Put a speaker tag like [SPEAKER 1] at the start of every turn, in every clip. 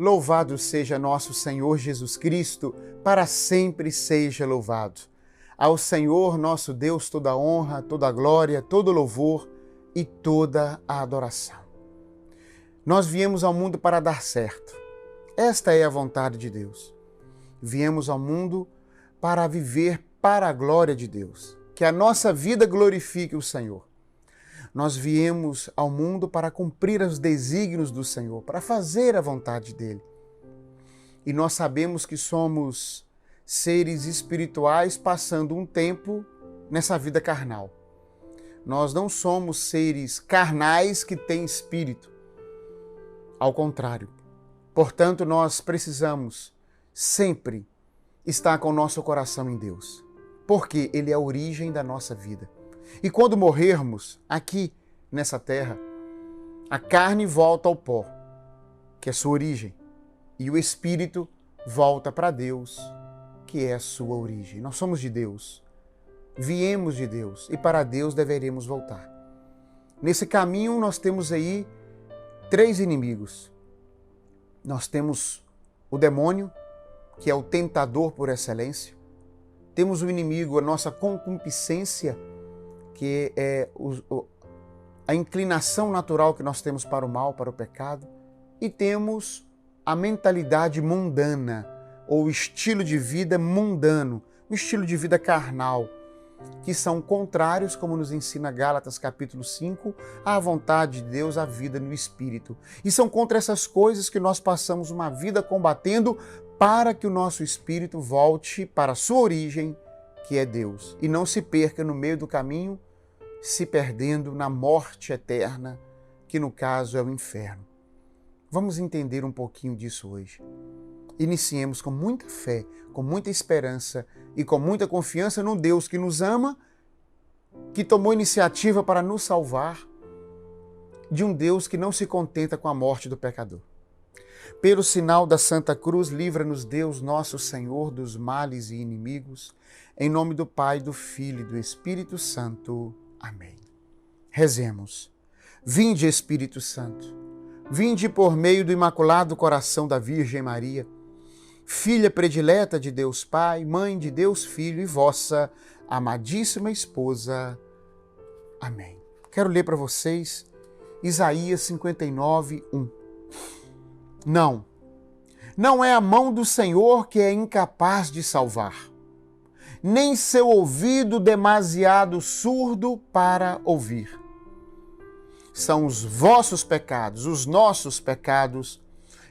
[SPEAKER 1] Louvado seja nosso Senhor Jesus Cristo, para sempre seja louvado. Ao Senhor nosso Deus toda a honra, toda a glória, todo o louvor e toda a adoração. Nós viemos ao mundo para dar certo. Esta é a vontade de Deus. Viemos ao mundo para viver para a glória de Deus. Que a nossa vida glorifique o Senhor. Nós viemos ao mundo para cumprir os desígnios do Senhor, para fazer a vontade dEle. E nós sabemos que somos seres espirituais passando um tempo nessa vida carnal. Nós não somos seres carnais que têm espírito. Ao contrário. Portanto, nós precisamos sempre estar com o nosso coração em Deus, porque Ele é a origem da nossa vida. E quando morrermos aqui nessa terra, a carne volta ao pó, que é sua origem, e o espírito volta para Deus, que é a sua origem. Nós somos de Deus, viemos de Deus e para Deus deveremos voltar. Nesse caminho nós temos aí 3 inimigos. Nós temos o demônio, que é o tentador por excelência. Temos o inimigo, a nossa concupiscência, que é a inclinação natural que nós temos para o mal, para o pecado. E temos a mentalidade mundana, ou estilo de vida mundano, o estilo de vida carnal, que são contrários, como nos ensina Gálatas capítulo 5, à vontade de Deus, à vida no Espírito. E são contra essas coisas que nós passamos uma vida combatendo para que o nosso espírito volte para a sua origem, que é Deus, e não se perca no meio do caminho, se perdendo na morte eterna, que no caso é o inferno. Vamos entender um pouquinho disso hoje. Iniciemos com muita fé, com muita esperança e com muita confiança no Deus que nos ama, que tomou iniciativa para nos salvar, de um Deus que não se contenta com a morte do pecador. Pelo sinal da Santa Cruz, livra-nos Deus, nosso Senhor, dos males e inimigos, em nome do Pai, do Filho e do Espírito Santo. Amém. Rezemos. Vinde, Espírito Santo, vinde por meio do Imaculado Coração da Virgem Maria, Filha predileta de Deus Pai, Mãe de Deus Filho e vossa amadíssima esposa. Amém. Quero ler para vocês Isaías 59, 1. Não é a mão do Senhor que é incapaz de salvar, nem seu ouvido demasiado surdo para ouvir. São os vossos pecados, os nossos pecados,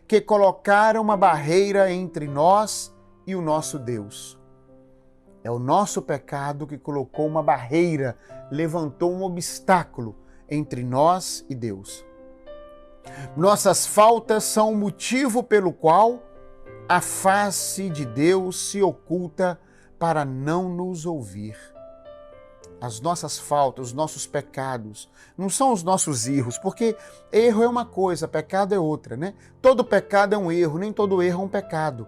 [SPEAKER 1] que colocaram uma barreira entre nós e o nosso Deus. É o nosso pecado que colocou uma barreira, levantou um obstáculo entre nós e Deus. Nossas faltas são o motivo pelo qual a face de Deus se oculta para não nos ouvir. As nossas faltas, os nossos pecados, não são os nossos erros, porque erro é uma coisa, pecado é outra, né? Todo pecado é um erro, nem todo erro é um pecado.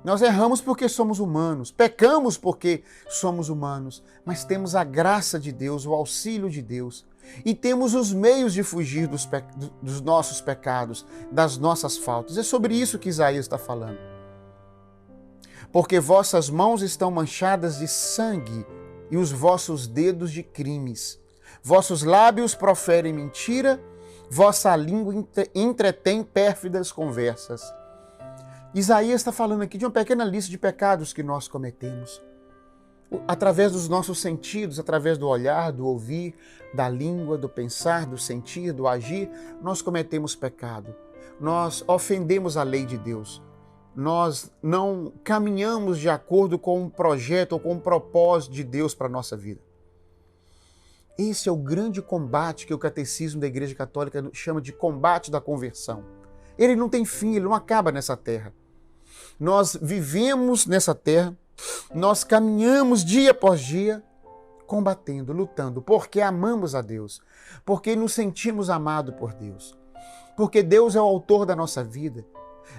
[SPEAKER 1] Nós erramos porque somos humanos, pecamos porque somos humanos, mas temos a graça de Deus, o auxílio de Deus, e temos os meios de fugir dos nossos pecados, das nossas faltas. É sobre isso que Isaías está falando. Porque vossas mãos estão manchadas de sangue, e os vossos dedos de crimes. Vossos lábios proferem mentira, vossa língua entretém pérfidas conversas. Isaías está falando aqui de uma pequena lista de pecados que nós cometemos. Através dos nossos sentidos, através do olhar, do ouvir, da língua, do pensar, do sentir, do agir, nós cometemos pecado. Nós ofendemos a lei de Deus. Nós não caminhamos de acordo com um projeto ou com um propósito de Deus para a nossa vida. Esse é o grande combate que o Catecismo da Igreja Católica chama de combate da conversão. Ele não tem fim, ele não acaba nessa terra. Nós vivemos nessa terra, nós caminhamos dia após dia, combatendo, lutando, porque amamos a Deus, porque nos sentimos amados por Deus, porque Deus é o autor da nossa vida.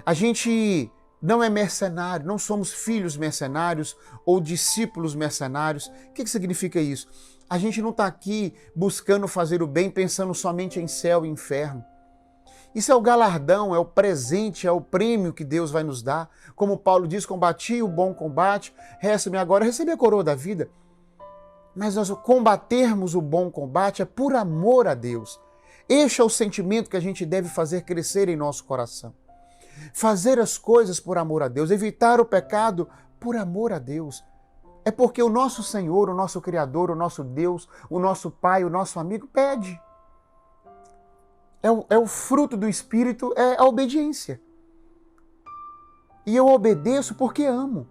[SPEAKER 1] A gente não é mercenário, não somos filhos mercenários ou discípulos mercenários. O que significa isso? A gente não está aqui buscando fazer o bem pensando somente em céu e inferno. Isso é o galardão, é o presente, é o prêmio que Deus vai nos dar. Como Paulo diz, combati o bom combate, resta-me agora receber a coroa da vida. Mas nós combatermos o bom combate é por amor a Deus. Este é o sentimento que a gente deve fazer crescer em nosso coração. Fazer as coisas por amor a Deus, evitar o pecado por amor a Deus. É porque o nosso Senhor, o nosso Criador, o nosso Deus, o nosso Pai, o nosso amigo pede. É o fruto do Espírito, é a obediência. E eu obedeço porque amo.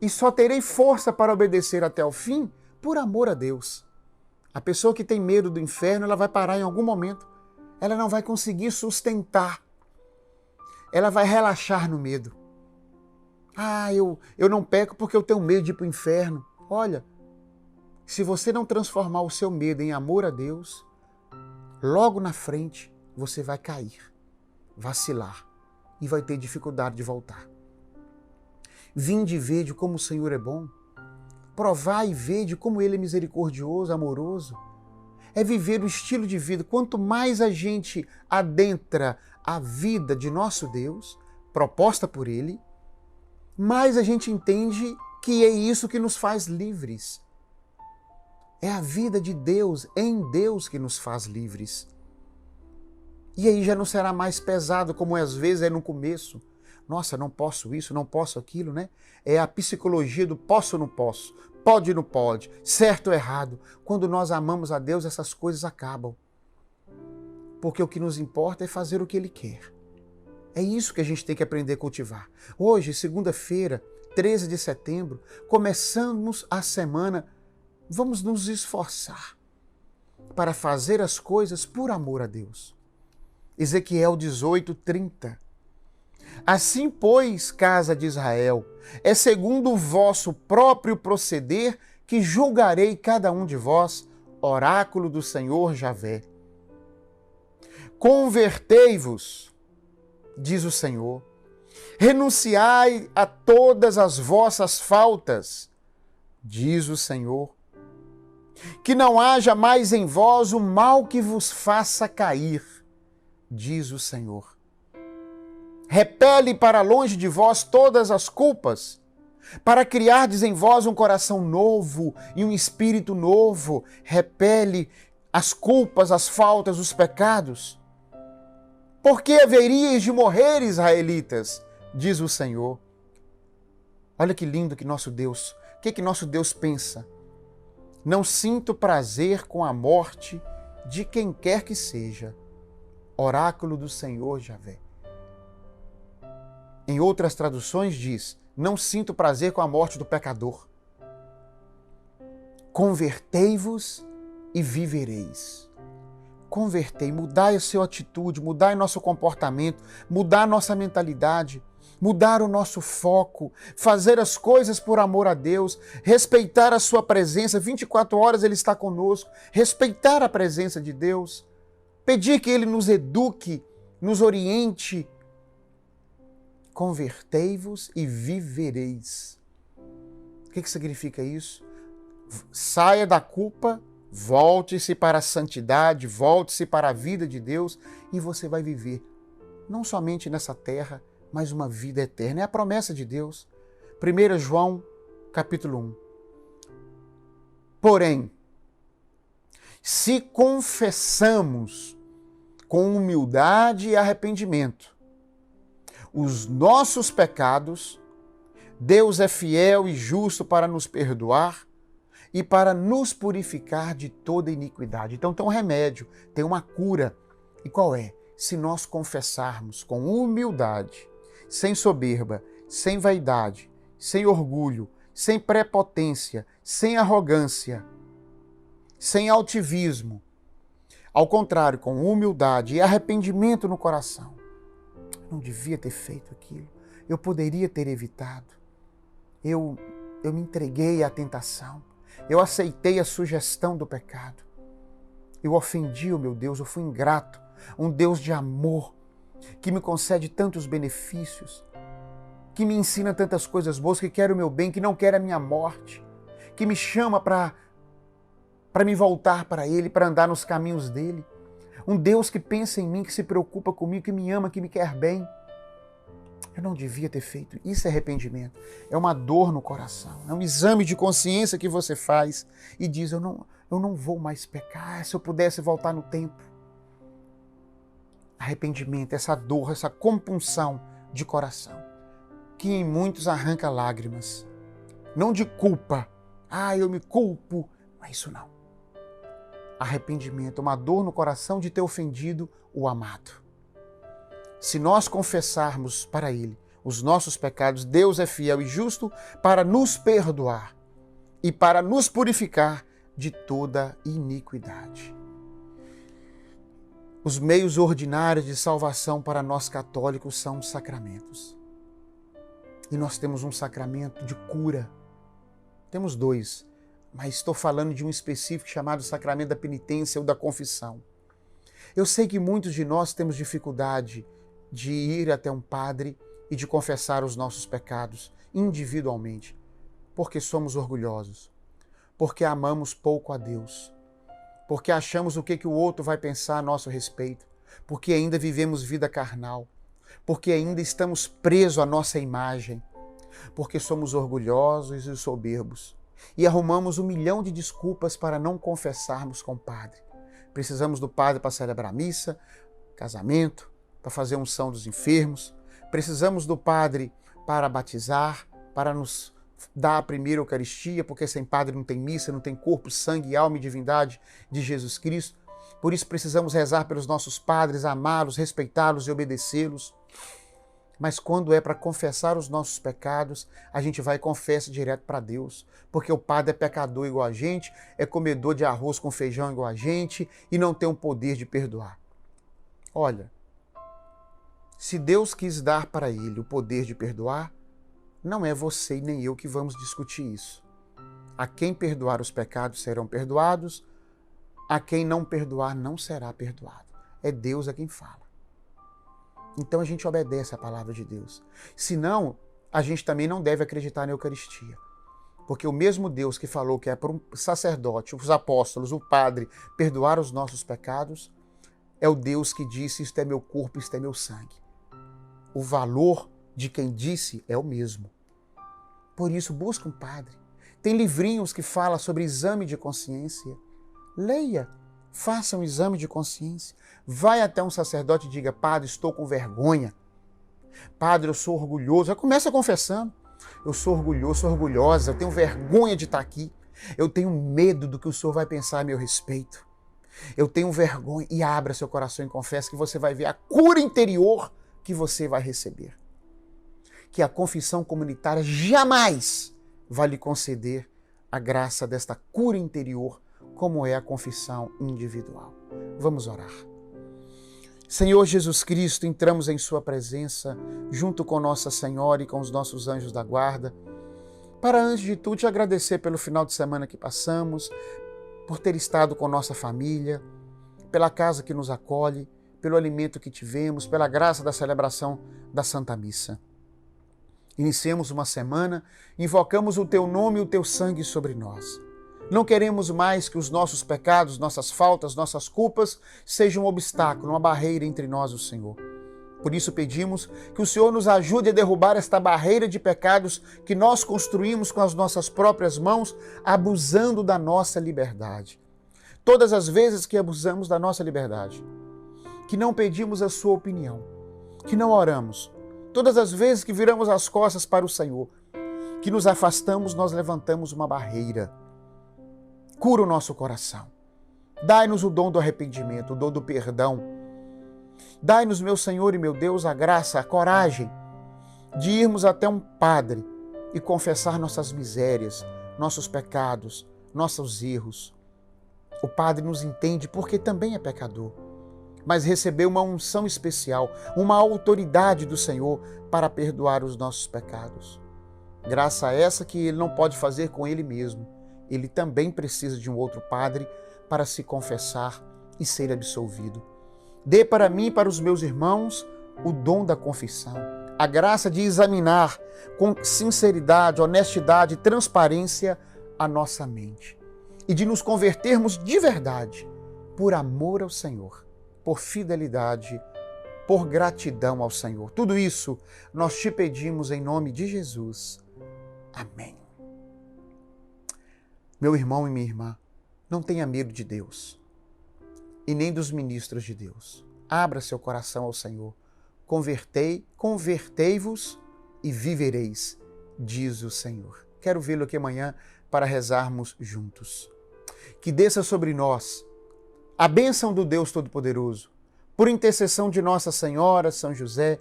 [SPEAKER 1] E só terei força para obedecer até o fim por amor a Deus. A pessoa que tem medo do inferno, ela vai parar em algum momento. Ela não vai conseguir sustentar. Ela vai relaxar no medo. Eu não peco porque eu tenho medo de ir para o inferno. Olha, se você não transformar o seu medo em amor a Deus, logo na frente você vai cair, vacilar e vai ter dificuldade de voltar. Vinde e vede como o Senhor é bom. Provai e vede como Ele é misericordioso, amoroso. É viver o estilo de vida. Quanto mais a gente adentra a vida de nosso Deus, proposta por Ele, mais a gente entende que é isso que nos faz livres. É a vida de Deus, em Deus, que nos faz livres. E aí já não será mais pesado, como às vezes é no começo. Nossa, não posso isso, não posso aquilo, né? É a psicologia do posso ou não posso, pode ou não pode, certo ou errado. Quando nós amamos a Deus, essas coisas acabam. Porque o que nos importa é fazer o que Ele quer. É isso que a gente tem que aprender a cultivar. Hoje, segunda-feira, 13 de setembro, começamos a semana. Vamos nos esforçar para fazer as coisas por amor a Deus. Ezequiel 18:30. Assim, pois, casa de Israel, é segundo o vosso próprio proceder que julgarei cada um de vós, oráculo do Senhor Javé. Convertei-vos, diz o Senhor, renunciai a todas as vossas faltas, diz o Senhor, que não haja mais em vós o mal que vos faça cair, diz o Senhor. Repele para longe de vós todas as culpas, para criardes em vós um coração novo e um espírito novo. Repele as culpas, as faltas, os pecados. Por que haveríeis de morrer, israelitas? Diz o Senhor. Olha que lindo que nosso Deus, o que nosso Deus pensa? Não sinto prazer com a morte de quem quer que seja. Oráculo do Senhor Javé. Em outras traduções diz, não sinto prazer com a morte do pecador. Convertei-vos e vivereis. Convertei, mudai a sua atitude, mudai nosso comportamento, mudar nossa mentalidade, mudar o nosso foco, fazer as coisas por amor a Deus, respeitar a sua presença, 24 horas Ele está conosco, respeitar a presença de Deus, pedir que Ele nos eduque, nos oriente. Convertei-vos e vivereis. O que significa isso? Saia da culpa, volte-se para a santidade, volte-se para a vida de Deus e você vai viver, não somente nessa terra, mas uma vida eterna. É a promessa de Deus. 1 João, capítulo 1. Porém, se confessamos com humildade e arrependimento os nossos pecados, Deus é fiel e justo para nos perdoar e para nos purificar de toda iniquidade. Então tem um remédio, tem uma cura. E qual é? Se nós confessarmos com humildade, sem soberba, sem vaidade, sem orgulho, sem prepotência, sem arrogância, sem altivismo. Ao contrário, com humildade e arrependimento no coração. Não devia ter feito aquilo. Eu poderia ter evitado. Eu me entreguei à tentação. Eu aceitei a sugestão do pecado. Eu ofendi o meu Deus, eu fui ingrato. Um Deus de amor, que me concede tantos benefícios, que me ensina tantas coisas boas, que quer o meu bem, que não quer a minha morte, que me chama para me voltar para Ele, para andar nos caminhos dEle. Um Deus que pensa em mim, que se preocupa comigo, que me ama, que me quer bem. Eu não devia ter feito. Isso é arrependimento. É uma dor no coração. É um exame de consciência que você faz e diz, eu não vou mais pecar. Se eu pudesse voltar no tempo. Arrependimento, essa dor, essa compunção de coração, que em muitos arranca lágrimas. Não de culpa. Eu me culpo. Não é isso não. Arrependimento, uma dor no coração de ter ofendido o amado. Se nós confessarmos para Ele os nossos pecados, Deus é fiel e justo para nos perdoar e para nos purificar de toda iniquidade. Os meios ordinários de salvação para nós católicos são os sacramentos. E nós temos um sacramento de cura. Temos dois, mas estou falando de um específico chamado sacramento da penitência ou da confissão. Eu sei que muitos de nós temos dificuldade de ir até um padre e de confessar os nossos pecados individualmente, porque somos orgulhosos, porque amamos pouco a Deus, porque achamos o que o outro vai pensar a nosso respeito, porque ainda vivemos vida carnal, porque ainda estamos presos à nossa imagem, porque somos orgulhosos e soberbos e arrumamos 1 milhão de desculpas para não confessarmos com o padre. Precisamos do padre para celebrar a missa, casamento, para fazer a unção dos enfermos. Precisamos do padre para batizar, para nos dar a primeira Eucaristia, porque sem padre não tem missa, não tem corpo, sangue, alma e divindade de Jesus Cristo. Por isso precisamos rezar pelos nossos padres, amá-los, respeitá-los e obedecê-los. Mas quando é para confessar os nossos pecados, a gente vai e confessa direto para Deus, porque o padre é pecador igual a gente, é comedor de arroz com feijão igual a gente e não tem o poder de perdoar. Olha, se Deus quis dar para ele o poder de perdoar, não é você e nem eu que vamos discutir isso. A quem perdoar os pecados serão perdoados, a quem não perdoar não será perdoado. É Deus a quem fala. Então a gente obedece a palavra de Deus. Senão, a gente também não deve acreditar na Eucaristia. Porque o mesmo Deus que falou que é para um sacerdote, os apóstolos, o padre, perdoar os nossos pecados, é o Deus que disse, isto é meu corpo, isto é meu sangue. O valor de quem disse é o mesmo. Por isso, busca um padre. Tem livrinhos que falam sobre exame de consciência. Leia, faça um exame de consciência. Vai até um sacerdote e diga, padre, estou com vergonha. Padre, eu sou orgulhoso. Já começa confessando. Eu sou orgulhoso, sou orgulhosa, eu tenho vergonha de estar aqui. Eu tenho medo do que o Senhor vai pensar a meu respeito. Eu tenho vergonha. E abra seu coração e confesse que você vai ver a cura interior que você vai receber. Que a confissão comunitária jamais vai lhe conceder a graça desta cura interior, como é a confissão individual. Vamos orar. Senhor Jesus Cristo, entramos em sua presença, junto com Nossa Senhora e com os nossos anjos da guarda, para, antes de tudo, te agradecer pelo final de semana que passamos, por ter estado com nossa família, pela casa que nos acolhe, pelo alimento que tivemos, pela graça da celebração da Santa Missa. Iniciemos uma semana, invocamos o Teu nome e o Teu sangue sobre nós. Não queremos mais que os nossos pecados, nossas faltas, nossas culpas sejam um obstáculo, uma barreira entre nós e o Senhor. Por isso pedimos que o Senhor nos ajude a derrubar esta barreira de pecados que nós construímos com as nossas próprias mãos, abusando da nossa liberdade. Todas as vezes que abusamos da nossa liberdade, que não pedimos a sua opinião, que não oramos, todas as vezes que viramos as costas para o Senhor, que nos afastamos, nós levantamos uma barreira. Cura o nosso coração. Dai-nos o dom do arrependimento, o dom do perdão. Dai-nos, meu Senhor e meu Deus, a graça, a coragem de irmos até um padre e confessar nossas misérias, nossos pecados, nossos erros. O padre nos entende porque também é pecador, mas recebeu uma unção especial, uma autoridade do Senhor para perdoar os nossos pecados. Graça essa que ele não pode fazer com ele mesmo. Ele também precisa de um outro padre para se confessar e ser absolvido. Dê para mim e para os meus irmãos o dom da confissão, a graça de examinar com sinceridade, honestidade e transparência a nossa mente e de nos convertermos de verdade por amor ao Senhor. por fidelidade, por gratidão ao Senhor. Tudo isso nós te pedimos em nome de Jesus. Amém. Meu irmão e minha irmã, não tenha medo de Deus e nem dos ministros de Deus. Abra seu coração ao Senhor. Convertei-vos e vivereis, diz o Senhor. Quero vê-lo aqui amanhã para rezarmos juntos. Que desça sobre nós a bênção do Deus Todo-Poderoso, por intercessão de Nossa Senhora, São José,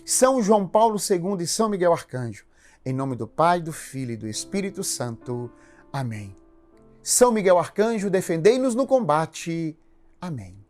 [SPEAKER 1] São João Paulo II e São Miguel Arcanjo. Em nome do Pai, do Filho e do Espírito Santo. Amém. São Miguel Arcanjo, defendei-nos no combate. Amém.